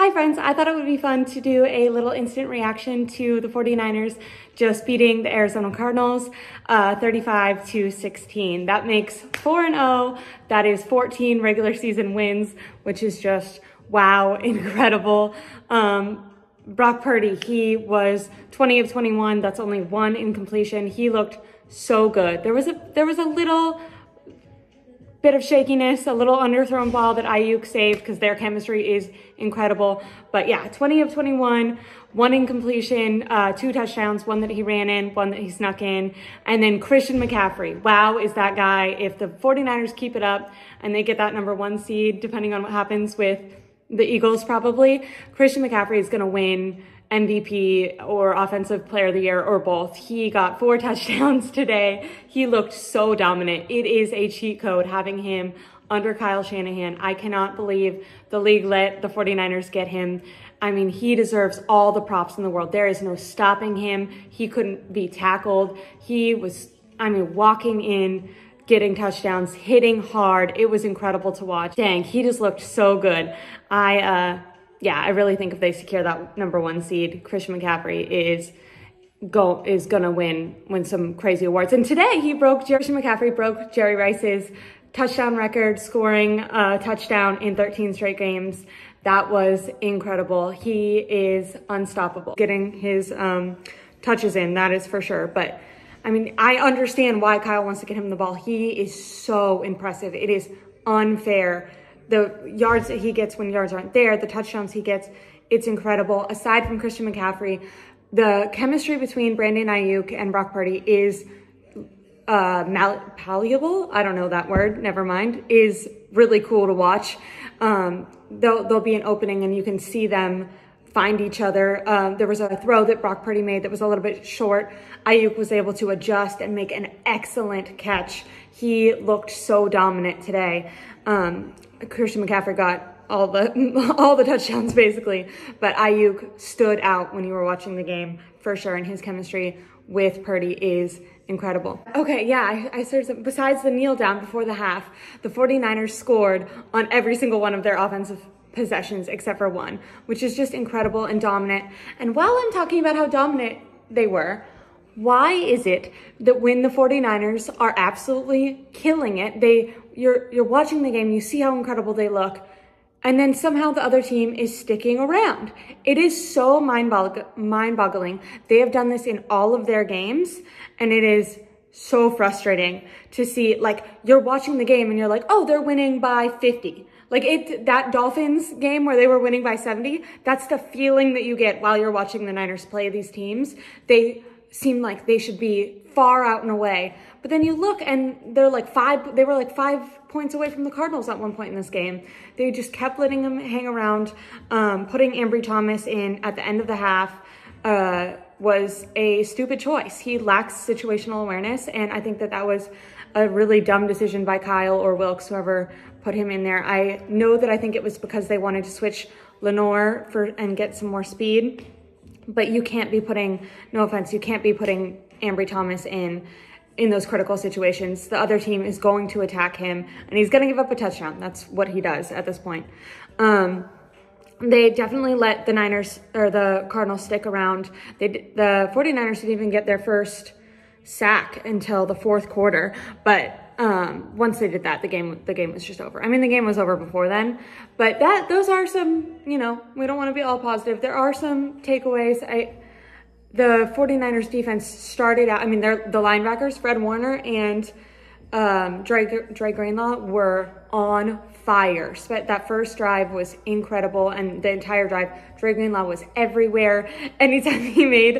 Hi friends, I thought it would be fun to do a little instant reaction to the 49ers just beating the Arizona Cardinals 35-16. That makes 4-0. That is 14 regular season wins, which is just wow, incredible. Brock Purdy, he was 20 of 21. That's only one incompletion. He looked so good. There was a little bit of shakiness, a little underthrown ball that Ayuk saved because their chemistry is incredible. But yeah, 20 of 21, one incompletion, 2 touchdowns, one that he ran in, one that he snuck in. And then Christian McCaffrey. Wow, is that guy. If the 49ers keep it up and they get that #1 seed, depending on what happens with the Eagles probably, Christian McCaffrey is going to win MVP or Offensive Player of the Year or both. He got 4 touchdowns today. He looked so dominant. It is a cheat code having him under Kyle Shanahan. I cannot believe the league let the 49ers get him. I mean, he deserves all the props in the world. There is no stopping him. He couldn't be tackled. He was, walking in, getting touchdowns, hitting hard. It was incredible to watch. Dang, he just looked so good. I really think if they secure that #1 seed, Christian McCaffrey is gonna win some crazy awards. And today Christian McCaffrey broke Jerry Rice's touchdown record, scoring a touchdown in 13 straight games. That was incredible. He is unstoppable. Getting his touches in, that is for sure. But I understand why Kyle wants to get him the ball. He is so impressive. It is unfair. The yards that he gets when yards aren't there, the touchdowns he gets, it's incredible. Aside from Christian McCaffrey, the chemistry between Brandon Ayuk and Brock Purdy is malleable. I don't know that word, never mind, is really cool to watch. There'll be an opening and you can see them find each other. There was a throw that Brock Purdy made that was a little bit short. Ayuk was able to adjust and make an excellent catch. He looked so dominant today. Christian McCaffrey got all the touchdowns basically, but Ayuk stood out when you were watching the game for sure, and his chemistry with Purdy is incredible. Okay, yeah, I started, besides the kneel down before the half, the 49ers scored on every single one of their offensive possessions except for one, which is just incredible and dominant. And while I'm talking about how dominant they were, why is it that when the 49ers are absolutely killing it, you're watching the game, you see how incredible they look, and then somehow the other team is sticking around? It is so mind-boggling. They have done this in all of their games, and it is so frustrating to see, like, you're watching the game and you're like, oh, they're winning by 50. Like that Dolphins game where they were winning by 70, that's the feeling that you get while you're watching the Niners play these teams. They seem like they should be far out and away. But then you look and they were like 5 points away from the Cardinals at one point in this game. They just kept letting them hang around. Putting Ambry Thomas in at the end of the half was a stupid choice. He lacks situational awareness, and I think that was a really dumb decision by Kyle or Wilkes, whoever put him in there. I think it was because they wanted to switch Lenore and get some more speed. But you can't be putting, no offense, you can't be putting Ambry Thomas in those critical situations. The other team is going to attack him, and he's going to give up a touchdown. That's what he does at this point. They definitely let the Cardinals stick around. The 49ers didn't even get their first sack until the 4th quarter, but once they did that, the game was just over. The game was over before then, but those are some, we don't want to be all positive. There are some takeaways. The 49ers defense started out, the linebackers, Fred Warner and Dre Greenlaw, were on fire. That first drive was incredible, and the entire drive, Dre Greenlaw was everywhere. Anytime he made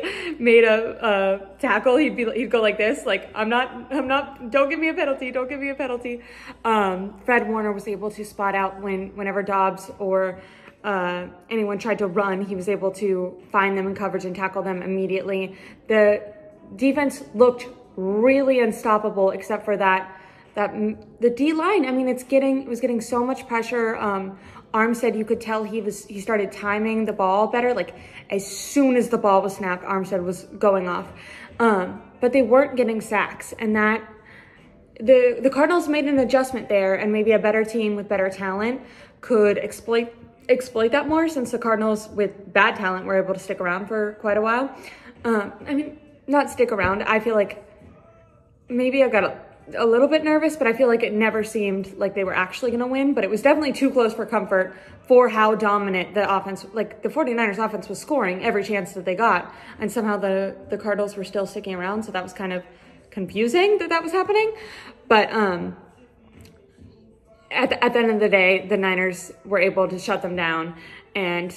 a tackle, he'd go like this, like, I'm not, don't give me a penalty, don't give me a penalty. Fred Warner was able to spot out whenever Dobbs or anyone tried to run, he was able to find them in coverage and tackle them immediately. The defense looked really unstoppable, except for the D-line. It was getting so much pressure. Armstead, you could tell he started timing the ball better. Like, as soon as the ball was snapped, Armstead was going off. But they weren't getting sacks, and the Cardinals made an adjustment there, and maybe a better team with better talent could exploit exploit that more, since the Cardinals with bad talent were able to stick around for quite a while. I mean, not stick around. I feel like maybe I got a little bit nervous, but I feel like it never seemed like they were actually going to win, but it was definitely too close for comfort for how dominant the offense, like the 49ers offense was scoring every chance that they got. And somehow the Cardinals were still sticking around. So that was kind of confusing that was happening. But, at the end of the day, the Niners were able to shut them down. And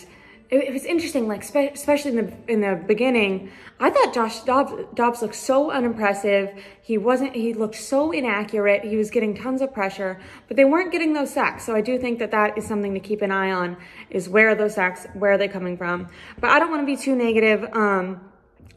it was interesting, like especially in the beginning, I thought Josh Dobbs looked so unimpressive. He looked so inaccurate. He was getting tons of pressure, but they weren't getting those sacks. So I do think that is something to keep an eye on, is where are those sacks, where are they coming from? But I don't want to be too negative.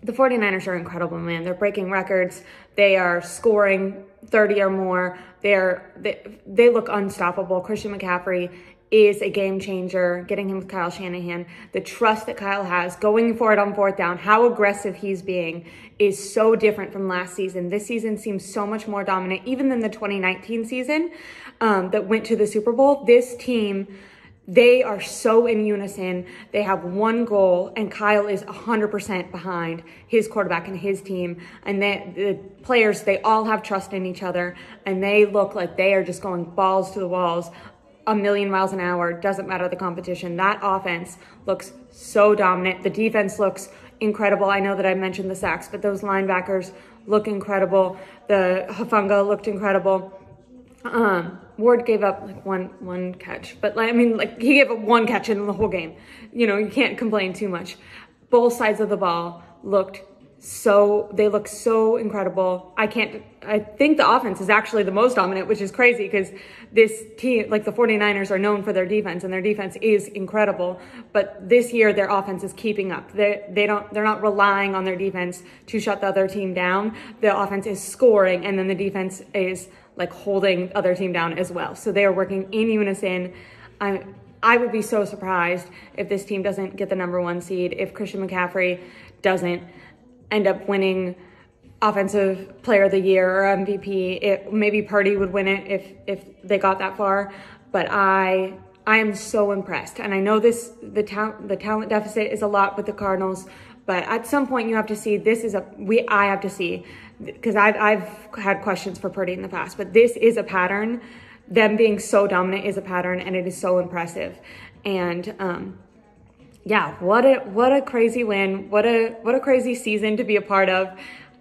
The 49ers are incredible, man. They're breaking records. They are scoring 30 or more. They look unstoppable. Christian McCaffrey is a game changer, getting him with Kyle Shanahan. The trust that Kyle has going for it on fourth down, how aggressive he's being, is so different from last season. This season seems so much more dominant, even than the 2019 season that went to the Super Bowl. This team, they are so in unison. They have one goal, and Kyle is 100% behind his quarterback and his team. And the players, they all have trust in each other, and they look like they are just going balls to the walls, a million miles an hour. Doesn't matter the competition. That offense looks so dominant. The defense looks incredible. I know that I mentioned the sacks, but those linebackers look incredible. The Hufanga looked incredible. Ward gave up like one catch, but I mean, like, he gave up one catch in the whole game. You know, you can't complain too much. Both sides of the ball look so incredible. I think the offense is actually the most dominant, which is crazy because this team, like the 49ers, are known for their defense, and their defense is incredible. But this year, their offense is keeping up. They're not relying on their defense to shut the other team down. The offense is scoring, and then the defense is like holding the other team down as well. So they are working in unison. I would be so surprised if this team doesn't get the #1 seed, if Christian McCaffrey doesn't end up winning Offensive Player of the Year or MVP. Maybe Purdy would win it if they got that far. But I am so impressed. And I know the talent deficit is a lot with the Cardinals, but at some point you have to see I have to see, because I've had questions for Purdy in the past, but this is a pattern. Them being so dominant is a pattern, and it is so impressive. And yeah, what a crazy win. What a crazy season to be a part of.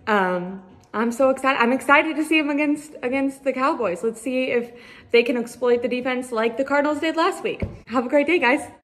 I'm so excited. I'm excited to see them against the Cowboys. Let's see if they can exploit the defense like the Cardinals did last week. Have a great day, guys.